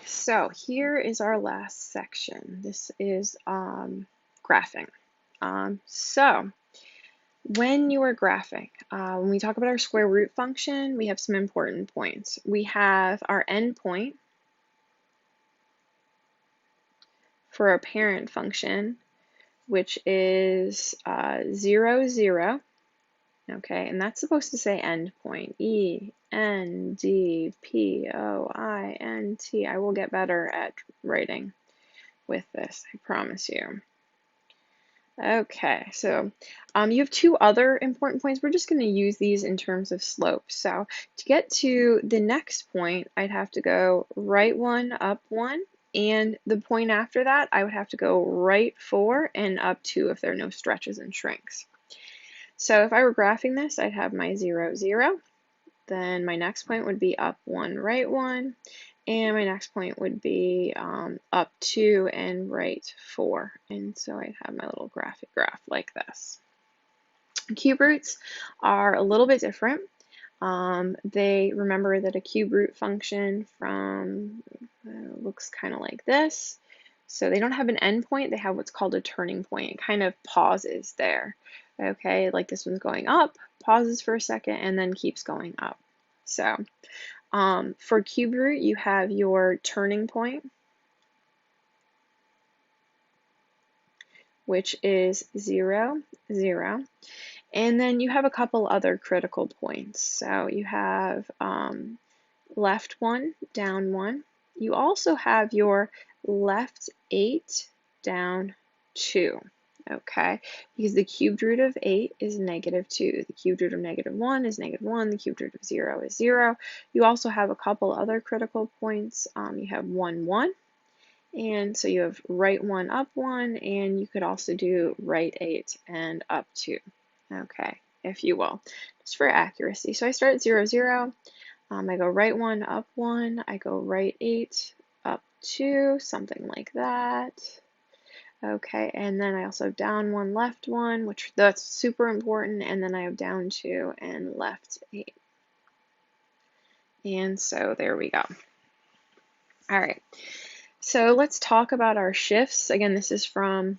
So here is our last section. This is graphing. So when you are graphing, when we talk about our square root function, we have some important points. We have our endpoint for our parent function, which is 0, 0. Okay, and that's supposed to say endpoint. E-N-D-P-O-I-N-T. I will get better at writing with this, I promise you. Okay, so you have two other important points. We're just going to use these in terms of slope. So to get to the next point, I'd have to go right 1, up 1, and the point after that, I would have to go right 4 and up 2 if there are no stretches and shrinks. So if I were graphing this, I'd have my 0, 0. Then my next point would be up 1, right 1. And my next point would be up 2 and right 4. And so I'd have my little graphic graph like this. Cube roots are a little bit different. They remember that a cube root function from looks kind of like this. So they don't have an endpoint, they have what's called a turning point. It kind of pauses there. Okay, like this one's going up, pauses for a second, and then keeps going up. So for cube root, you have your turning point, which is 0, 0. And then you have a couple other critical points. So you have left 1, down 1. You also have your left 8, down 2. Okay, because the cubed root of 8 is -2. The cubed root of -1 is -1. The cubed root of 0 is 0. You also have a couple other critical points. You have 1, 1. And so you have right 1, up 1. And you could also do right 8 and up 2. Okay, if you will, just for accuracy. So I start at 0, 0. I go right 1, up 1. I go right 8, up 2, something like that. Okay, and then I also have down 1, left 1, which that's super important, and then I have down 2 and left 8. And so there we go. All right, so let's talk about our shifts. Again, this is from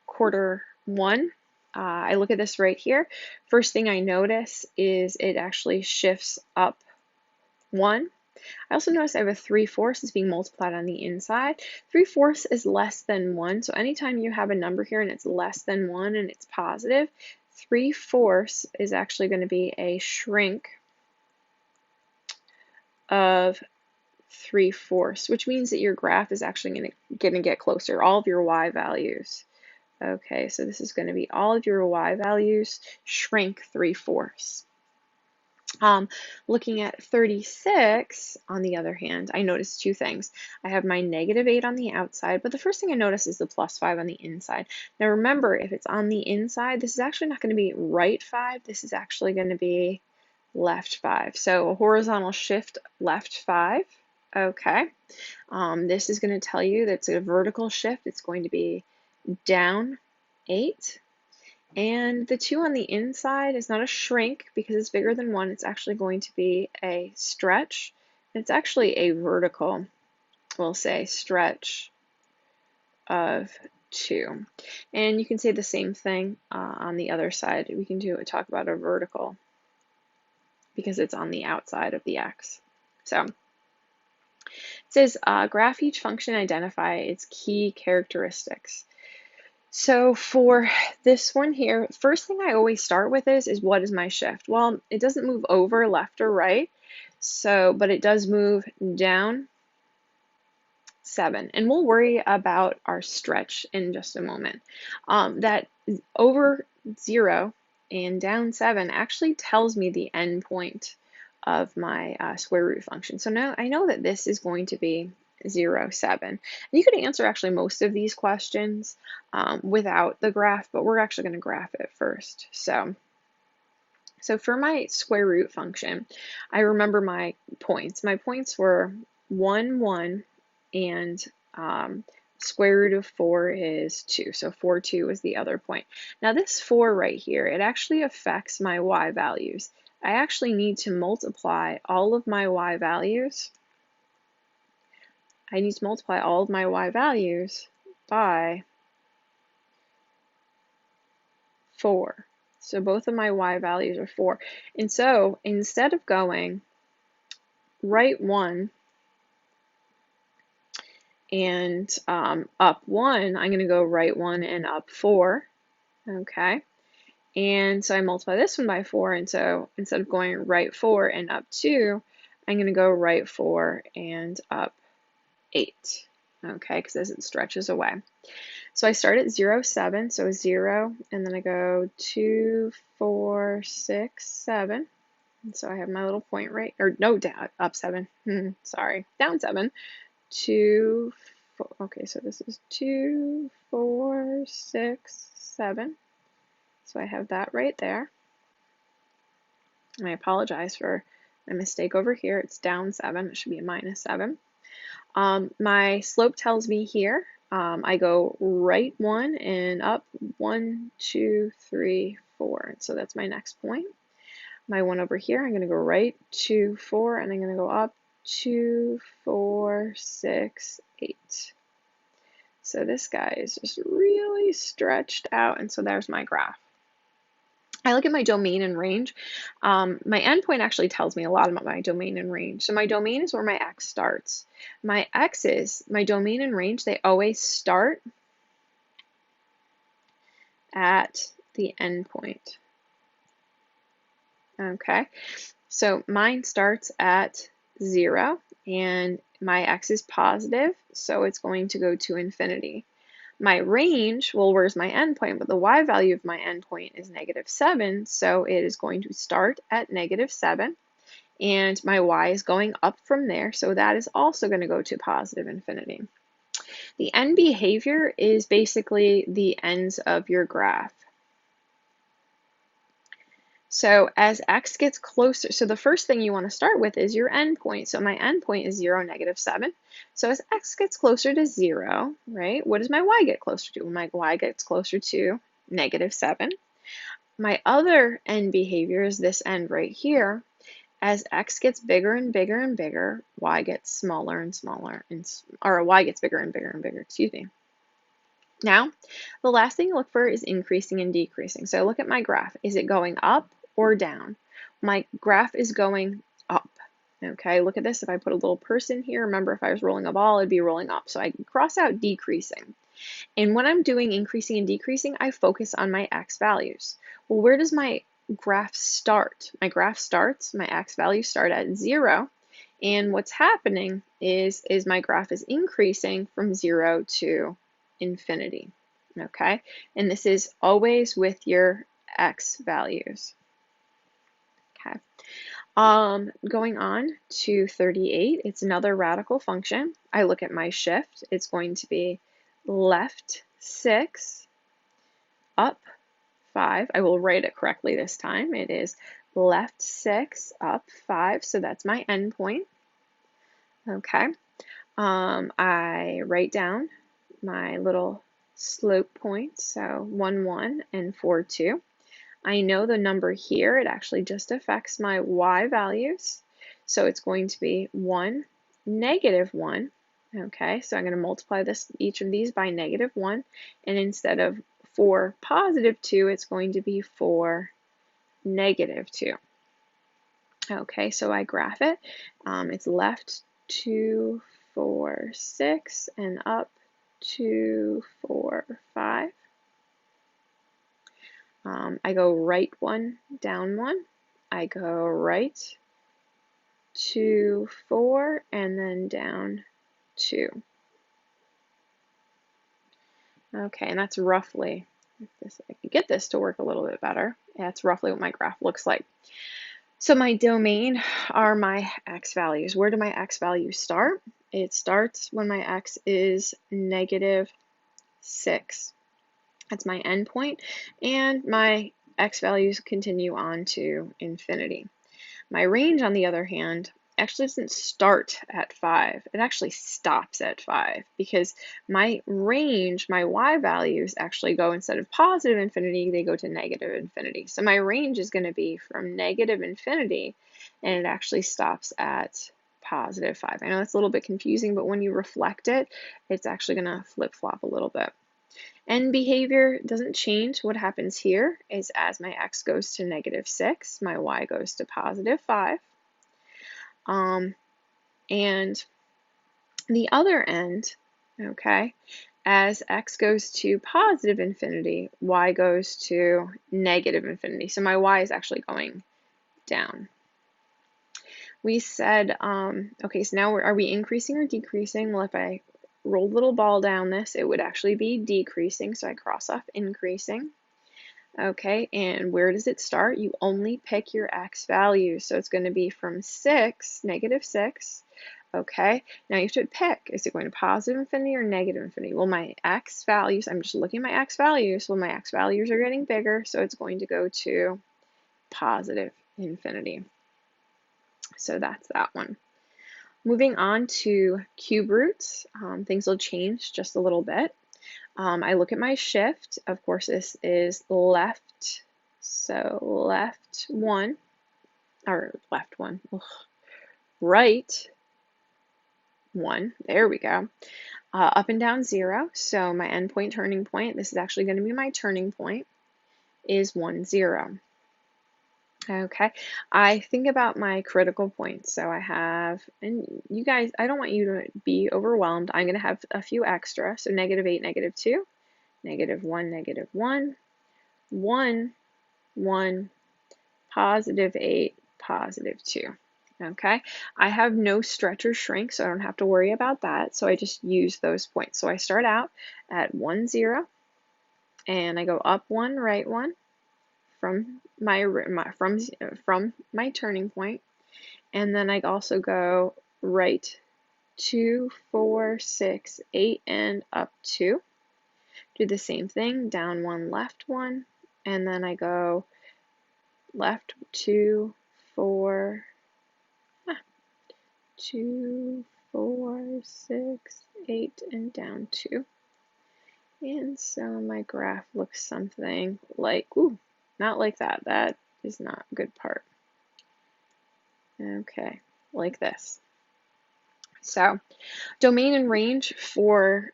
quarter 1. I look at this right here. First thing I notice is it actually shifts up 1. I also notice I have a 3/4 is being multiplied on the inside. 3/4 is less than 1, so anytime you have a number here and it's less than 1 and it's positive, 3/4 is actually going to be a shrink of 3/4, which means that your graph is actually going to get closer, all of your y values. Okay, so this is going to be all of your y values shrink 3/4. Looking at 36, on the other hand, I noticed two things. I have my -8 on the outside, but the first thing I notice is the +5 on the inside. Now remember, if it's on the inside, this is actually not going to be right 5. This is actually going to be left 5. So a horizontal shift left 5. Okay. This is going to tell you that's a vertical shift. It's going to be down 8. And the 2 on the inside is not a shrink because it's bigger than 1. It's actually going to be a stretch. It's actually a vertical, we'll say, stretch of 2. And you can say the same thing on the other side. We can talk about a vertical because it's on the outside of the x. So it says graph each function, identify its key characteristics. So for this one here, first thing I always start with is what is my shift? Well, it doesn't move over left or right, but it does move down 7. And we'll worry about our stretch in just a moment. That over 0 and down 7 actually tells me the end point of my square root function. So now I know that this is going to be 0, 7. And you could answer actually most of these questions without the graph, but we're actually going to graph it first. So for my square root function, I remember my points. My points were 1, 1, and square root of 4 is 2. So 4, 2 is the other point. Now this 4 right here, it actually affects my y values. I actually need to multiply all of my y values I need to multiply all of my y values by 4. So both of my y values are 4. And so instead of going right 1 and up 1, I'm going to go right 1 and up 4. Okay. And so I multiply this one by 4, and so instead of going right 4 and up 2, I'm going to go right 4 and up 8. Okay, because as it stretches away. So I start at 0, 7, so 0, and then I go 2, 4, 6, 7. And so I have my little point right, or no, down, up 7. Sorry, down 7. 2, 4, okay, so this is 2, 4, 6, 7. So I have that right there. And I apologize for my mistake over here. It's down 7. It should be a minus 7. My slope tells me here, I go right 1 and up 1, 2, 3, 4. So that's my next point. My one over here, I'm going to go right 2, 4, and I'm going to go up 2, 4, 6, 8. So this guy is just really stretched out, and so there's my graph. I look at my domain and range. My endpoint actually tells me a lot about my domain and range. So my domain is where my x starts. My x's, my domain and range, they always start at the endpoint. Okay, so mine starts at 0, and my x is positive, so it's going to go to infinity. My range, well, where's my endpoint? But the y value of my endpoint is -7, so it is going to start at -7, and my y is going up from there, so that is also going to go to positive infinity. The end behavior is basically the ends of your graph. So as x gets closer, so the first thing you want to start with is your endpoint. So my endpoint is 0, -7. So as x gets closer to 0, right, what does my y get closer to? Well, my y gets closer to -7. My other end behavior is this end right here. As x gets bigger and bigger and bigger, y gets smaller and smaller, or y gets bigger and bigger and bigger, excuse me. Now, the last thing you look for is increasing and decreasing. So I look at my graph. Is it going up or down? My graph is going up. Okay, look at this. If I put a little person here, remember if I was rolling a ball, it'd be rolling up. So I can cross out decreasing. And when I'm doing increasing and decreasing, I focus on my x values. Well, where does my graph start? My graph starts, my x values start at 0. And what's happening is my graph is increasing from 0 to infinity. Okay, and this is always with your x values. Okay, going on to 38, it's another radical function. I look at my shift. It's going to be left 6, up 5. I will write it correctly this time. It is left 6, up 5. So that's my endpoint. Okay, I write down my little slope points, so 1, 1, and 4, 2. I know the number here, it actually just affects my y values, so it's going to be 1, -1. Okay, so I'm going to multiply each of these by -1, and instead of 4, +2, it's going to be 4, -2. Okay, so I graph it. It's left 2, 4, 6, and up 2, 4, 5. I go right 1, down 1. I go right 2, 4, and then down 2. Okay, and that's roughly, if I could get this to work a little bit better, that's roughly what my graph looks like. So my domain are my x values. Where do my x values start? It starts when my x is -6. That's my endpoint, and my x values continue on to infinity. My range, on the other hand, actually doesn't start at 5. It actually stops at 5 because my range, my y values actually go, instead of positive infinity, they go to negative infinity. So my range is going to be from negative infinity, and it actually stops at positive 5. I know it's a little bit confusing, but when you reflect it, it's actually going to flip-flop a little bit. End behavior doesn't change. What happens here is as my x goes to -6, my y goes to positive 5. And the other end, okay, as x goes to positive infinity, y goes to negative infinity. So my y is actually going down. We said, okay, so now are we increasing or decreasing? Well, if I rolled a little ball down this, it would actually be decreasing, so I cross off increasing. Okay, and where does it start? You only pick your x value, so it's going to be from 6, -6. Okay, now you have to pick, is it going to positive infinity or negative infinity? Well, my x values, I'm just looking at my x values, well, my x values are getting bigger, so it's going to go to positive infinity. So that's that one. Moving on to cube roots, things will change just a little bit. I look at my shift. Of course, this is left, so left 1, or left 1, ugh, right 1, there we go. Up and down 0, so my endpoint turning point, this is actually going to be my turning point, is 1, 0. Okay, I think about my critical points. So I have, and you guys, I don't want you to be overwhelmed. I'm going to have a few extra. So -8, -2, -1, -1, 1, 1, +8, +2. Okay, I have no stretch or shrink, so I don't have to worry about that. So I just use those points. So I start out at 1, 0, and I go up 1, right 1, from my turning point, and then I also go right 2, 4, 6, 8, and up 2. Do the same thing, down 1, left 1, and then I go left 2, 4, 2, 4, 6, 8, and down 2. And so my graph looks something like, ooh, not like that. That is not a good part. Okay, like this. So domain and range for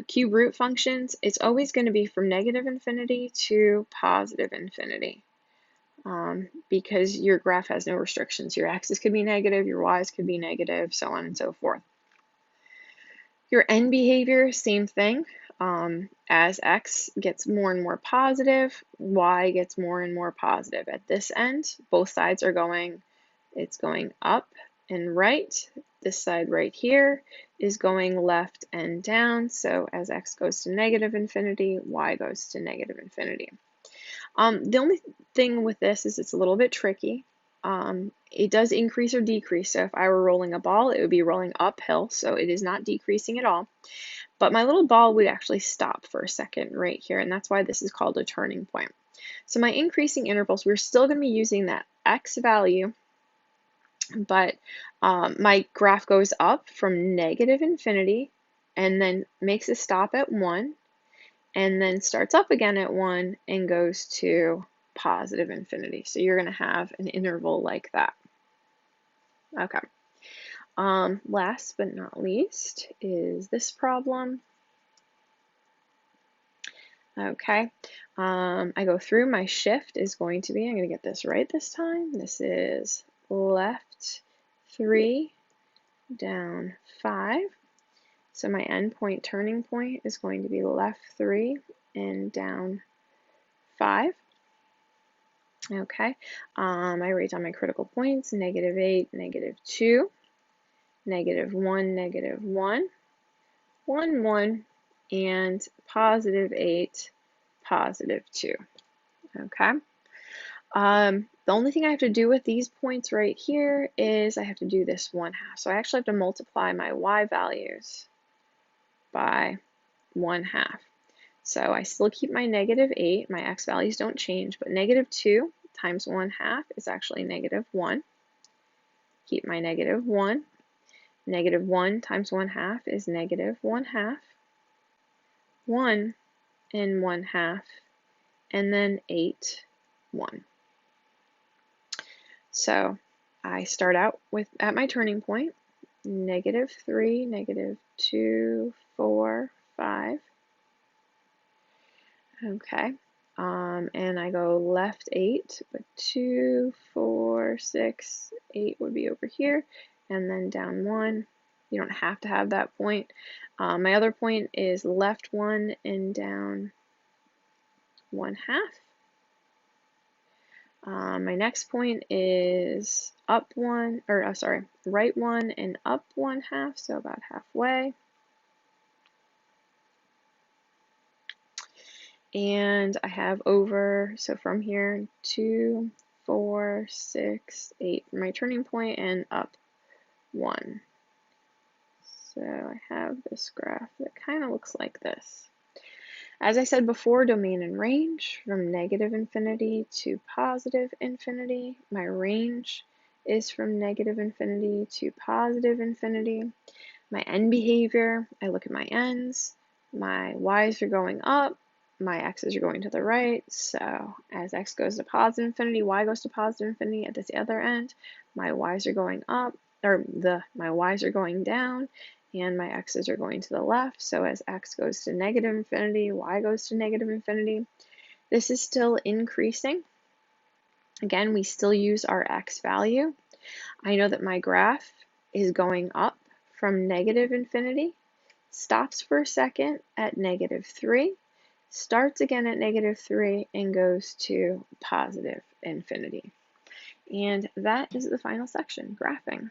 cube root functions, it's always going to be from -infinity to positive infinity, because your graph has no restrictions. Your x's could be negative, your y's could be negative, so on and so forth. Your end behavior, same thing. As x gets more and more positive, y gets more and more positive. At this end, both sides are going, it's going up and right. This side right here is going left and down. So as x goes to -infinity, y goes to -infinity. The only thing with this is it's a little bit tricky. It does increase or decrease. So if I were rolling a ball, it would be rolling uphill. So it is not decreasing at all. But my little ball would actually stop for a second right here. And that's why this is called a turning point. So my increasing intervals, we're still going to be using that x value, but my graph goes up from -infinity and then makes a stop at 1, and then starts up again at 1 and goes to positive infinity. So you're going to have an interval like that. Okay. Last but not least is this problem. Okay. I go through, my shift is going to be, I'm going to get this right this time. This is left 3, down 5. So my endpoint turning point is going to be left 3 and down 5. Okay, I write down my critical points, -8, -2, -1, -1, 1, 1, and +8, +2. Okay. The only thing I have to do with these points right here is I have to do this 1/2. So I actually have to multiply my y values by 1/2. So I still keep my -8, my x values don't change, but -2 times 1/2 is actually -1. Keep my -1. -1 times 1/2 is -1/2. 1 and 1/2, and then 8, 1. So I start out with at my turning point. -3, -2, 4, 5. Okay. And I go left 8, but 2, 4, 6, 8 would be over here, and then down 1. You don't have to have that point. My other point is left 1 and down 1/2. My next point is up 1, or sorry, right 1 and up 1/2, so about halfway. And I have over, so from here, 2, 4, 6, 8 for my turning point, and up 1. So I have this graph that kind of looks like this. As I said before, domain and range, from -infinity to +infinity. My range is from -infinity to +infinity. My end behavior, I look at my ends. My y's are going up, my x's are going to the right. So as x goes to +infinity, y goes to +infinity at this other end. My y's are going up, or my y's are going down, and my x's are going to the left. So as x goes to -infinity, y goes to -infinity. This is still increasing. Again, we still use our x value. I know that my graph is going up from -infinity, stops for a second at -3, starts again at -3, and goes to +infinity. And that is the final section, graphing.